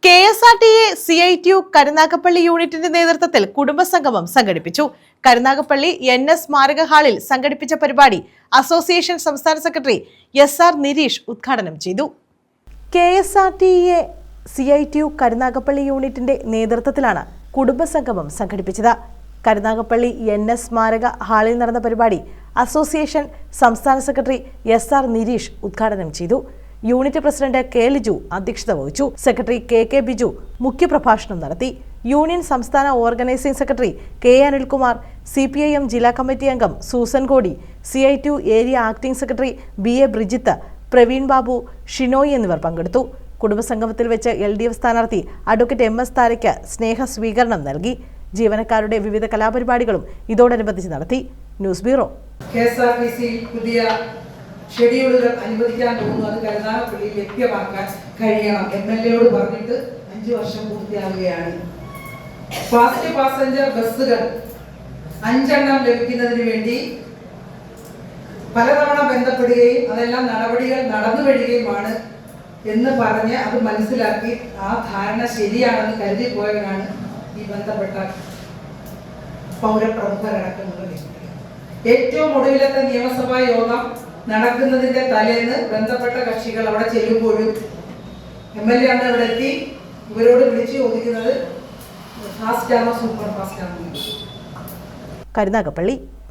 KSRTA CITU Karunagappally യൂണിറ്റിന്റെ നേതൃത്വത്തിൽ കുടുംബസംഗമം സംഘടിപ്പിച്ചു. കരുനാഗപ്പള്ളി NS സ്മാരക ഹാളിൽ സംഘടിപ്പിച്ച പരിപാടി അസോസിയേഷൻ സംസ്ഥാന സെക്രട്ടറി SR നിരീഷ് ഉദ്ഘാടനം ചെയ്തു. KSRTA CITU കരുനാഗപ്പള്ളി യൂണിറ്റിന്റെ നേതൃത്വത്തിലാണ് കുടുംബസംഗമം സംഘടിപ്പിച്ചത്. കരുനാഗപ്പള്ളി NS സ്മാരക ഹാളിൽ നടന്ന പരിപാടി അസോസിയേഷൻ സംസ്ഥാന സെക്രട്ടറി SR നിരീഷ് ഉദ്ഘാടനം ചെയ്തു. യൂണിറ്റ് പ്രസിഡന്റ് K ലിജു അധ്യക്ഷത വഹിച്ചു. സെക്രട്ടറി KK ബിജു മുഖ്യപ്രഭാഷണം നടത്തി. യൂണിയൻ സംസ്ഥാന organising secretary K Anilkumar, CPIM ജില്ലാ കമ്മിറ്റി അംഗം സൂസൻ കോടി, CITU area acting secretary BA Brigit, Praveen Babu, Shinoy എന്നിവർ പങ്കെടുത്തു. കുടുംബസംഗമത്തിൽ വെച്ച് LDF സ്ഥാനാർത്ഥി അഡ്വക്കേറ്റ് MS താരയ്ക്ക് സ്നേഹ സ്വീകരണം നൽകി. ജീവനക്കാരുടെ വിവിധ കലാപരിപാടികളും ഇതോടനുബന്ധിച്ച് നടത്തി. News bureau. KSRTC പുതിയ ഷെഡ്യൂളുകൾ അനുവദിക്കാൻ പോകുന്നു. അത് കരുനാഗപ്പള്ളിയിൽ ലഭ്യമാക്കാൻ കഴിയണം. MLA പറഞ്ഞിട്ട് 5 വർഷം പൂർത്തിയാവുകയാണ്. ഫാസ്റ്റ് പാസഞ്ചർ ബസ്സുകൾ 5 എണ്ണം ലഭിക്കുന്നതിന് വേണ്ടി പലതവണ ബന്ധപ്പെടുകയും അതെല്ലാം നടപടികൾ നടന്നു വരികയുമാണ് എന്ന് പറഞ്ഞ് അത് മനസ്സിലാക്കി ആ ധാരണ ശരിയാണെന്ന് കരുതി പോയവരാണ് ഈ ബന്ധപ്പെട്ട പൗരപ്രമുഖരടക്കമുള്ള വ്യക്തികൾ. ഏറ്റവും ഒടുവിലത്തെ നിയമസഭാ യോഗം നടക്കുന്നതിന്റെ തലേന്ന് ബന്ധപ്പെട്ട കക്ഷികൾ അവിടെ ചെല്ലുമ്പോഴും MLA ആണ് ഇവിടെ എത്തി ഇവരോട് വിളിച്ചു ചോദിക്കുന്നത് ഫാസ്റ്റ് ആണോ സൂപ്പർ ഫാസ്റ്റ് ആണോ. കരുനാഗപ്പള്ളി.